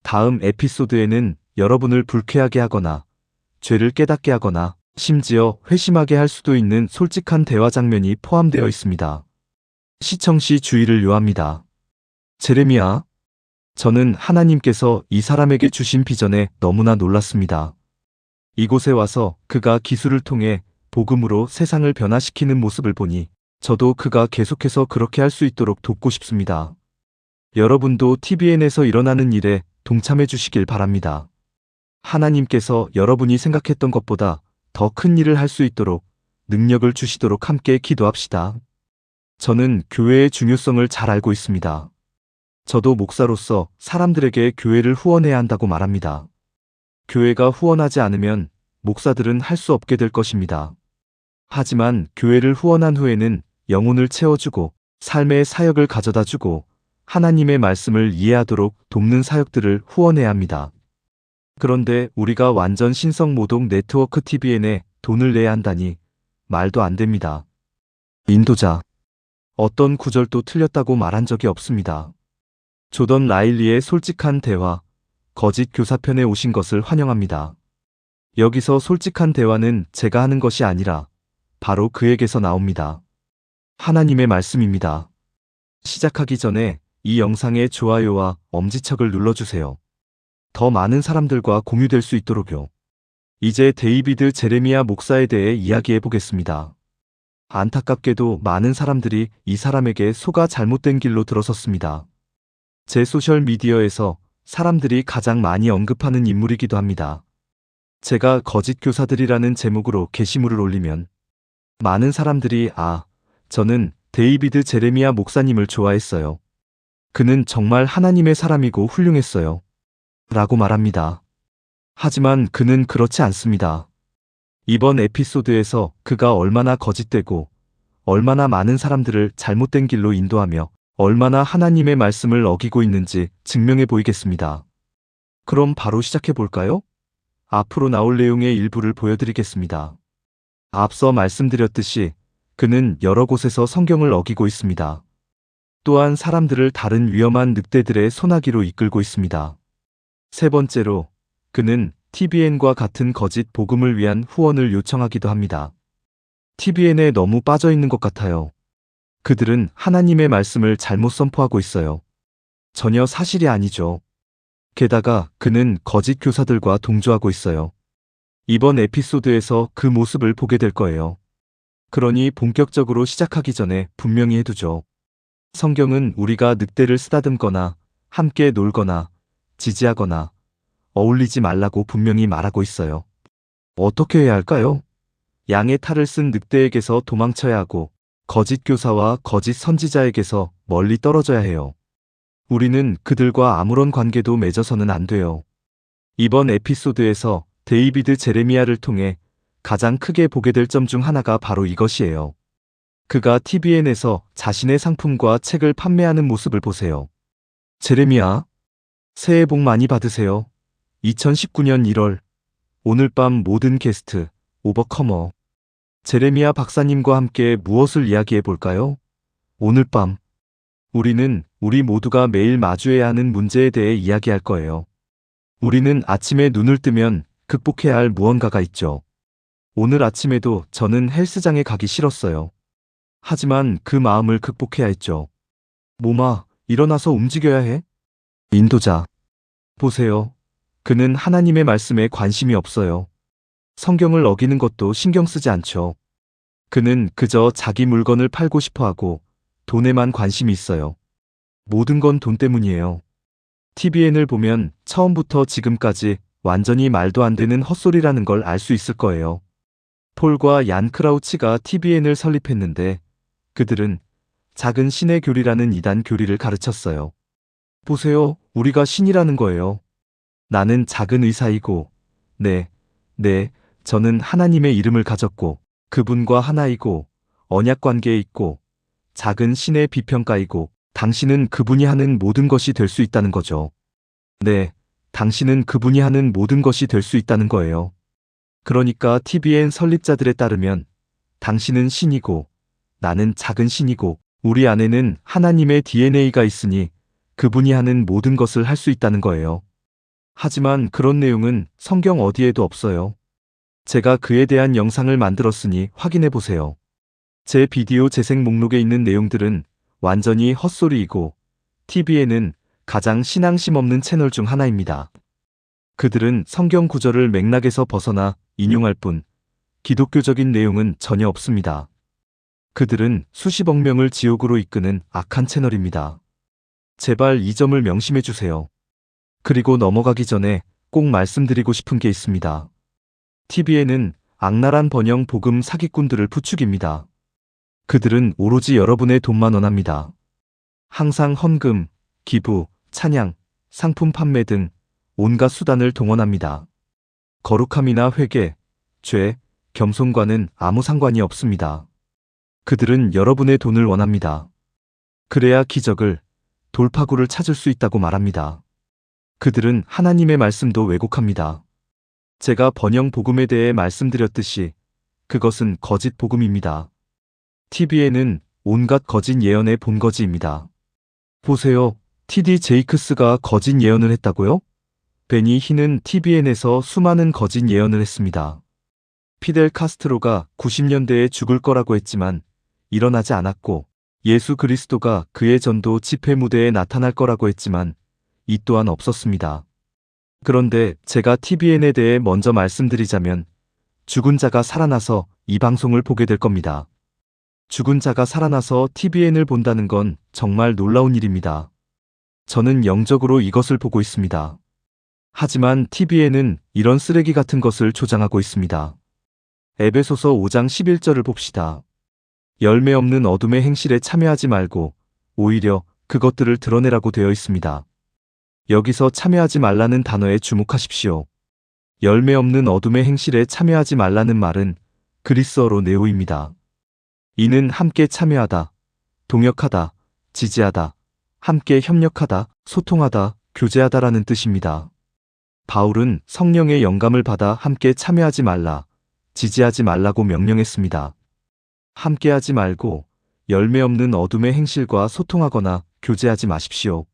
다음 에피소드에는 여러분을 불쾌하게 하거나 죄를 깨닫게 하거나 심지어 회심하게 할 수도 있는 솔직한 대화 장면이 포함되어 있습니다. 시청 시 주의를 요합니다. 제레미야, 저는 하나님께서 이 사람에게 주신 비전에 너무나 놀랐습니다. 이곳에 와서 그가 기술을 통해 복음으로 세상을 변화시키는 모습을 보니 저도 그가 계속해서 그렇게 할 수 있도록 돕고 싶습니다. 여러분도 TVN에서 일어나는 일에 동참해 주시길 바랍니다. 하나님께서 여러분이 생각했던 것보다 더 큰 일을 할 수 있도록 능력을 주시도록 함께 기도합시다. 저는 교회의 중요성을 잘 알고 있습니다. 저도 목사로서 사람들에게 교회를 후원해야 한다고 말합니다. 교회가 후원하지 않으면 목사들은 할 수 없게 될 것입니다. 하지만 교회를 후원한 후에는 영혼을 채워주고 삶의 사역을 가져다주고 하나님의 말씀을 이해하도록 돕는 사역들을 후원해야 합니다. 그런데 우리가 완전 신성모독 네트워크 TVN에 돈을 내야 한다니 말도 안 됩니다. 인도자. 어떤 구절도 틀렸다고 말한 적이 없습니다. 조던 라일리의 솔직한 대화, 거짓 교사편에 오신 것을 환영합니다. 여기서 솔직한 대화는 제가 하는 것이 아니라 바로 그에게서 나옵니다. 하나님의 말씀입니다. 시작하기 전에 이 영상의 좋아요와 엄지척을 눌러주세요. 더 많은 사람들과 공유될 수 있도록요. 이제 데이비드 제레미야 목사에 대해 이야기해 보겠습니다. 안타깝게도 많은 사람들이 이 사람에게 속아 잘못된 길로 들어섰습니다. 제 소셜미디어에서 사람들이 가장 많이 언급하는 인물이기도 합니다. 제가 거짓 교사들이라는 제목으로 게시물을 올리면 많은 사람들이 저는 데이비드 제레미야 목사님을 좋아했어요. 그는 정말 하나님의 사람이고 훌륭했어요. 라고 말합니다. 하지만 그는 그렇지 않습니다. 이번 에피소드에서 그가 얼마나 거짓되고 얼마나 많은 사람들을 잘못된 길로 인도하며 얼마나 하나님의 말씀을 어기고 있는지 증명해 보이겠습니다. 그럼 바로 시작해 볼까요? 앞으로 나올 내용의 일부를 보여드리겠습니다. 앞서 말씀드렸듯이 그는 여러 곳에서 성경을 어기고 있습니다. 또한 사람들을 다른 위험한 늑대들의 소나기로 이끌고 있습니다. 세 번째로, 그는 TVN과 같은 거짓 복음을 위한 후원을 요청하기도 합니다. TVN에 너무 빠져 있는 것 같아요. 그들은 하나님의 말씀을 잘못 선포하고 있어요. 전혀 사실이 아니죠. 게다가 그는 거짓 교사들과 동조하고 있어요. 이번 에피소드에서 그 모습을 보게 될 거예요. 그러니 본격적으로 시작하기 전에 분명히 해두죠. 성경은 우리가 늑대를 쓰다듬거나 함께 놀거나 지지하거나 어울리지 말라고 분명히 말하고 있어요. 어떻게 해야 할까요? 양의 탈을 쓴 늑대에게서 도망쳐야 하고 거짓 교사와 거짓 선지자에게서 멀리 떨어져야 해요. 우리는 그들과 아무런 관계도 맺어서는 안 돼요. 이번 에피소드에서 데이비드 제레미야를 통해 가장 크게 보게 될 점 중 하나가 바로 이것이에요. 그가 TVN에서 자신의 상품과 책을 판매하는 모습을 보세요. 제레미야, 새해 복 많이 받으세요. 2019년 1월, 오늘 밤 모든 게스트, 오버커머, 제레미야 박사님과 함께 무엇을 이야기해 볼까요? 오늘 밤, 우리는 우리 모두가 매일 마주해야 하는 문제에 대해 이야기할 거예요. 우리는 아침에 눈을 뜨면 극복해야 할 무언가가 있죠. 오늘 아침에도 저는 헬스장에 가기 싫었어요. 하지만 그 마음을 극복해야 했죠. 몸아, 일어나서 움직여야 해. 인도자. 보세요. 그는 하나님의 말씀에 관심이 없어요. 성경을 어기는 것도 신경 쓰지 않죠. 그는 그저 자기 물건을 팔고 싶어 하고 돈에만 관심이 있어요. 모든 건 돈 때문이에요. TVN을 보면 처음부터 지금까지 완전히 말도 안 되는 헛소리라는 걸 알 수 있을 거예요. 폴과 얀 크라우치가 TVN을 설립했는데 그들은 작은 신의 교리라는 이단 교리를 가르쳤어요. 보세요, 우리가 신이라는 거예요. 나는 작은 의사이고, 저는 하나님의 이름을 가졌고, 그분과 하나이고, 언약 관계에 있고, 작은 신의 비평가이고, 당신은 그분이 하는 모든 것이 될 수 있다는 거죠. 당신은 그분이 하는 모든 것이 될 수 있다는 거예요. 그러니까 TVN 설립자들에 따르면, 당신은 신이고, 나는 작은 신이고, 우리 안에는 하나님의 DNA가 있으니, 그분이 하는 모든 것을 할 수 있다는 거예요. 하지만 그런 내용은 성경 어디에도 없어요. 제가 그에 대한 영상을 만들었으니 확인해 보세요. 제 비디오 재생 목록에 있는 내용들은 완전히 헛소리이고 TVN은 가장 신앙심 없는 채널 중 하나입니다. 그들은 성경 구절을 맥락에서 벗어나 인용할 뿐 기독교적인 내용은 전혀 없습니다. 그들은 수십억 명을 지옥으로 이끄는 악한 채널입니다. 제발 이 점을 명심해 주세요. 그리고 넘어가기 전에 꼭 말씀드리고 싶은 게 있습니다. TVN은 악랄한 번영 복음 사기꾼들을 부추깁니다. 그들은 오로지 여러분의 돈만 원합니다. 항상 헌금, 기부, 찬양, 상품 판매 등 온갖 수단을 동원합니다. 거룩함이나 회개, 죄, 겸손과는 아무 상관이 없습니다. 그들은 여러분의 돈을 원합니다. 그래야 기적을, 돌파구를 찾을 수 있다고 말합니다. 그들은 하나님의 말씀도 왜곡합니다. 제가 번영 복음에 대해 말씀드렸듯이 그것은 거짓 복음입니다. TVN은 온갖 거짓 예언의 본거지입니다. 보세요. TD 제이크스가 거짓 예언을 했다고요? 베니 흰은 TVN에서 수많은 거짓 예언을 했습니다. 피델 카스트로가 90년대에 죽을 거라고 했지만 일어나지 않았고, 예수 그리스도가 그의 전도 집회 무대에 나타날 거라고 했지만 이 또한 없었습니다. 그런데 제가 TVN에 대해 먼저 말씀드리자면 죽은 자가 살아나서 이 방송을 보게 될 겁니다. 죽은 자가 살아나서 TVN을 본다는 건 정말 놀라운 일입니다. 저는 영적으로 이것을 보고 있습니다. 하지만 TVN은 이런 쓰레기 같은 것을 조장하고 있습니다. 에베소서 5장 11절을 봅시다. 열매 없는 어둠의 행실에 참여하지 말고 오히려 그것들을 드러내라고 되어 있습니다. 여기서 참여하지 말라는 단어에 주목하십시오. 열매 없는 어둠의 행실에 참여하지 말라는 말은 그리스어로 네오입니다. 이는 함께 참여하다, 동역하다, 지지하다, 함께 협력하다, 소통하다, 교제하다라는 뜻입니다. 바울은 성령의 영감을 받아 함께 참여하지 말라, 지지하지 말라고 명령했습니다. 함께하지 말고 열매 없는 어둠의 행실과 소통하거나 교제하지 마십시오.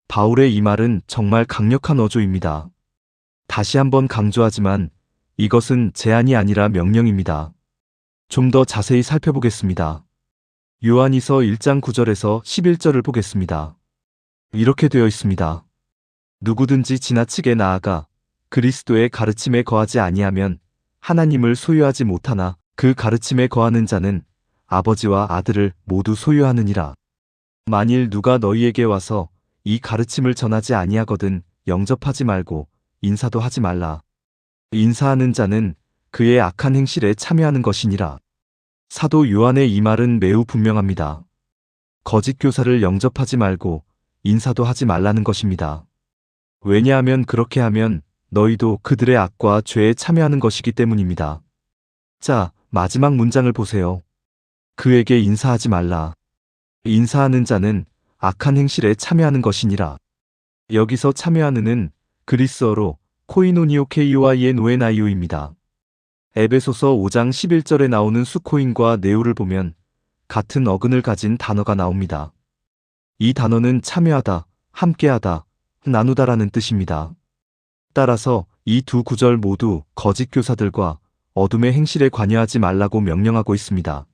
바울의 이 말은 정말 강력한 어조입니다. 다시 한번 강조하지만 이것은 제안이 아니라 명령입니다. 좀 더 자세히 살펴보겠습니다. 요한이서 1장 9절에서 11절을 보겠습니다. 이렇게 되어 있습니다. 누구든지 지나치게 나아가 그리스도의 가르침에 거하지 아니하면 하나님을 소유하지 못하나 그 가르침에 거하는 자는 아버지와 아들을 모두 소유하느니라. 만일 누가 너희에게 와서 이 가르침을 전하지 아니하거든 영접하지 말고 인사도 하지 말라. 인사하는 자는 그의 악한 행실에 참여하는 것이니라. 사도 요한의 이 말은 매우 분명합니다. 거짓 교사를 영접하지 말고 인사도 하지 말라는 것입니다. 왜냐하면 그렇게 하면 너희도 그들의 악과 죄에 참여하는 것이기 때문입니다. 자, 마지막 문장을 보세요. 그에게 인사하지 말라. 인사하는 자는 악한 행실에 참여하는 것이니라. 여기서 참여하는은 그리스어로 코이노니오 KOINONIO입니다. 에베소서 5장 11절에 나오는 수코인과 네오를 보면 같은 어근을 가진 단어가 나옵니다. 이 단어는 참여하다, 함께하다, 나누다라는 뜻입니다. 따라서 이 두 구절 모두 거짓 교사들과 어둠의 행실에 관여하지 말라고 명령하고 있습니다.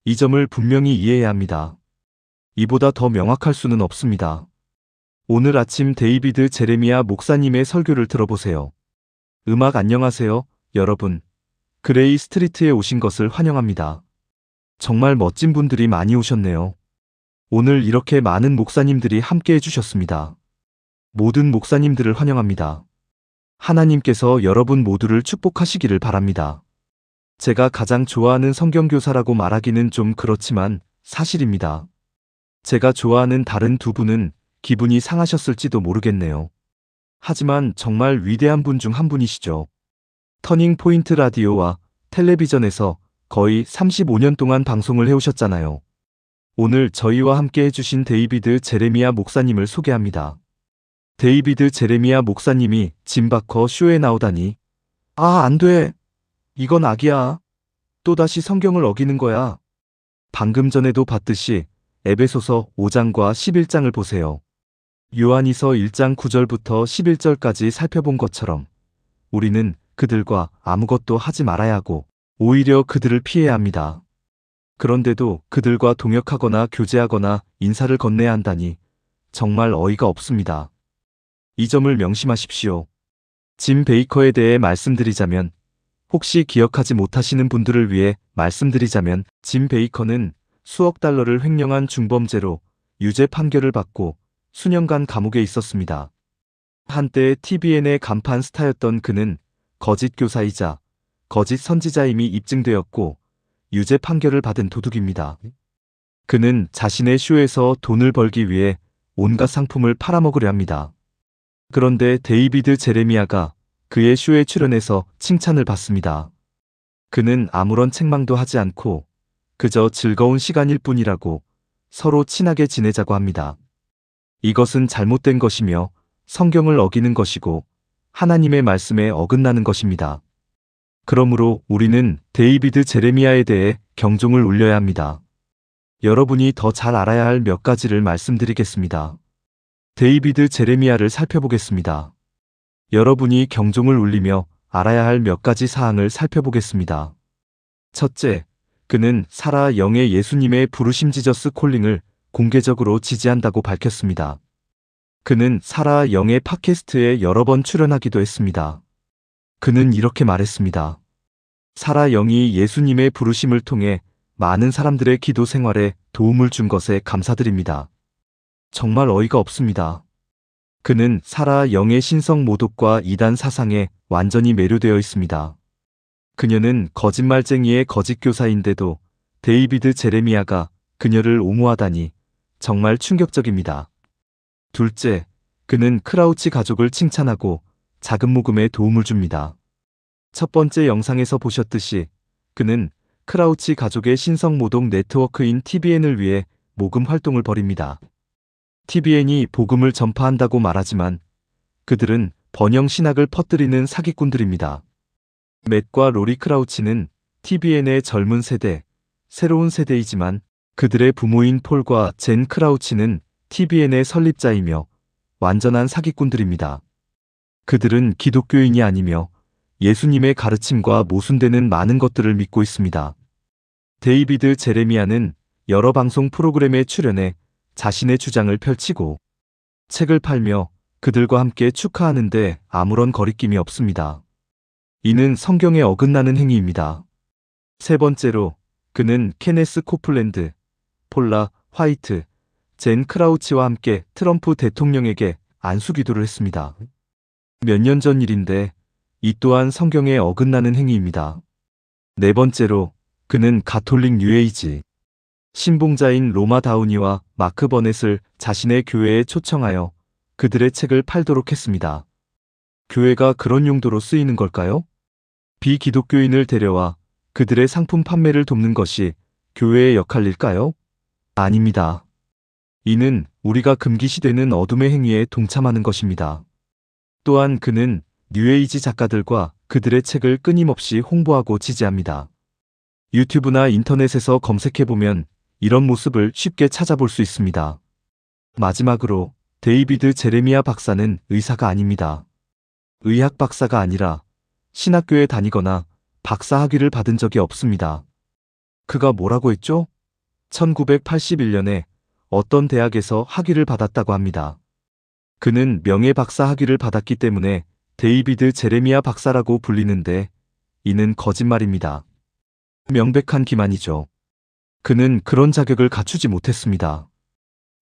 이 점을 분명히 이해해야 합니다. 이보다 더 명확할 수는 없습니다. 오늘 아침 데이비드 제레미야 목사님의 설교를 들어보세요. 음악 안녕하세요, 여러분. 그레이 스트리트에 오신 것을 환영합니다. 정말 멋진 분들이 많이 오셨네요. 오늘 이렇게 많은 목사님들이 함께 해주셨습니다. 모든 목사님들을 환영합니다. 하나님께서 여러분 모두를 축복하시기를 바랍니다. 제가 가장 좋아하는 성경교사라고 말하기는 좀 그렇지만 사실입니다. 제가 좋아하는 다른 두 분은 기분이 상하셨을지도 모르겠네요. 하지만 정말 위대한 분 중 한 분이시죠. 터닝 포인트 라디오와 텔레비전에서 거의 35년 동안 방송을 해오셨잖아요. 오늘 저희와 함께 해주신 데이비드 제레미야 목사님을 소개합니다. 데이비드 제레미야 목사님이 짐바커 쇼에 나오다니. 아, 안 돼. 이건 악이야. 또다시 성경을 어기는 거야. 방금 전에도 봤듯이 에베소서 5장과 11장을 보세요. 요한이서 1장 9절부터 11절까지 살펴본 것처럼 우리는 그들과 아무것도 하지 말아야 하고 오히려 그들을 피해야 합니다. 그런데도 그들과 동역하거나 교제하거나 인사를 건네야 한다니 정말 어이가 없습니다. 이 점을 명심하십시오. 짐 베이커에 대해 말씀드리자면, 혹시 기억하지 못하시는 분들을 위해 말씀드리자면, 짐 베이커는 수억 달러를 횡령한 중범죄로 유죄 판결을 받고 수년간 감옥에 있었습니다. 한때 TVN의 간판 스타였던 그는 거짓 교사이자 거짓 선지자임이 입증되었고 유죄 판결을 받은 도둑입니다. 그는 자신의 쇼에서 돈을 벌기 위해 온갖 상품을 팔아먹으려 합니다. 그런데 데이비드 제레미야가 그의 쇼에 출연해서 칭찬을 받습니다. 그는 아무런 책망도 하지 않고 그저 즐거운 시간일 뿐이라고 서로 친하게 지내자고 합니다. 이것은 잘못된 것이며 성경을 어기는 것이고 하나님의 말씀에 어긋나는 것입니다. 그러므로 우리는 데이비드 제레미야에 대해 경종을 울려야 합니다. 여러분이 더 잘 알아야 할 몇 가지를 말씀드리겠습니다. 데이비드 제레미야를 살펴보겠습니다. 여러분이 경종을 울리며 알아야 할 몇 가지 사항을 살펴보겠습니다. 첫째, 그는 사라 영의 예수님의 부르심 지저스 콜링을 공개적으로 지지한다고 밝혔습니다. 그는 사라 영의 팟캐스트에 여러 번 출연하기도 했습니다. 그는 이렇게 말했습니다. 사라 영이 예수님의 부르심을 통해 많은 사람들의 기도 생활에 도움을 준 것에 감사드립니다. 정말 어이가 없습니다. 그는 사라 영의 신성 모독과 이단 사상에 완전히 매료되어 있습니다. 그녀는 거짓말쟁이의 거짓 교사인데도 데이비드 제레미야가 그녀를 옹호하다니 정말 충격적입니다. 둘째, 그는 크라우치 가족을 칭찬하고 자금 모금에 도움을 줍니다. 첫 번째 영상에서 보셨듯이 그는 크라우치 가족의 신성 모독 네트워크인 TBN을 위해 모금 활동을 벌입니다. TBN이 복음을 전파한다고 말하지만 그들은 번영 신학을 퍼뜨리는 사기꾼들입니다. 맷과 로리 크라우치는 TBN의 젊은 세대, 새로운 세대이지만 그들의 부모인 폴과 젠 크라우치는 TBN의 설립자이며 완전한 사기꾼들입니다. 그들은 기독교인이 아니며 예수님의 가르침과 모순되는 많은 것들을 믿고 있습니다. 데이비드 제레미야는 여러 방송 프로그램에 출연해 자신의 주장을 펼치고 책을 팔며 그들과 함께 축하하는데 아무런 거리낌이 없습니다. 이는 성경에 어긋나는 행위입니다. 세 번째로, 그는 케네스 코플랜드, 폴라 화이트, 젠 크라우치와 함께 트럼프 대통령에게 안수기도를 했습니다. 몇 년 전 일인데 이 또한 성경에 어긋나는 행위입니다. 네 번째로, 그는 가톨릭 뉴에이지 신봉자인 로마 다우니와 마크 버넷을 자신의 교회에 초청하여 그들의 책을 팔도록 했습니다. 교회가 그런 용도로 쓰이는 걸까요? 비기독교인을 데려와 그들의 상품 판매를 돕는 것이 교회의 역할일까요? 아닙니다. 이는 우리가 금기시되는 어둠의 행위에 동참하는 것입니다. 또한 그는 뉴에이지 작가들과 그들의 책을 끊임없이 홍보하고 지지합니다. 유튜브나 인터넷에서 검색해보면 이런 모습을 쉽게 찾아볼 수 있습니다. 마지막으로, 데이비드 제레미야 박사는 의사가 아닙니다. 의학 박사가 아니라 신학교에 다니거나 박사 학위를 받은 적이 없습니다. 그가 뭐라고 했죠? 1981년에 어떤 대학에서 학위를 받았다고 합니다. 그는 명예 박사 학위를 받았기 때문에 데이비드 제레미야 박사라고 불리는데 이는 거짓말입니다. 명백한 기만이죠. 그는 그런 자격을 갖추지 못했습니다.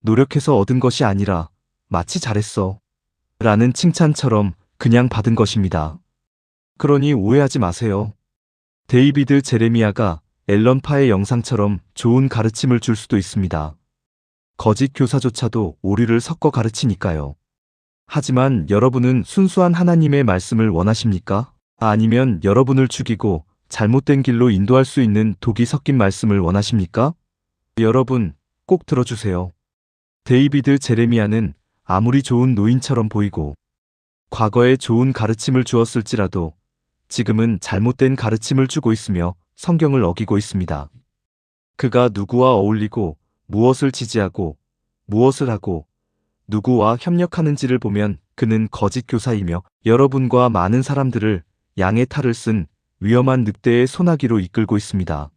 노력해서 얻은 것이 아니라 마치 잘했어 라는 칭찬처럼 그냥 받은 것입니다. 그러니 오해하지 마세요. 데이비드 제레미야가 앨런 파의 영상처럼 좋은 가르침을 줄 수도 있습니다. 거짓 교사조차도 오류를 섞어 가르치니까요. 하지만 여러분은 순수한 하나님의 말씀을 원하십니까? 아니면 여러분을 죽이고 잘못된 길로 인도할 수 있는 독이 섞인 말씀을 원하십니까? 여러분, 꼭 들어주세요. 데이비드 제레미야는 아무리 좋은 노인처럼 보이고 과거에 좋은 가르침을 주었을지라도 지금은 잘못된 가르침을 주고 있으며 성경을 어기고 있습니다. 그가 누구와 어울리고 무엇을 지지하고 무엇을 하고 누구와 협력하는지를 보면 그는 거짓 교사이며 여러분과 많은 사람들을 양의 탈을 쓴 위험한 늑대의 소나기로 이끌고 있습니다.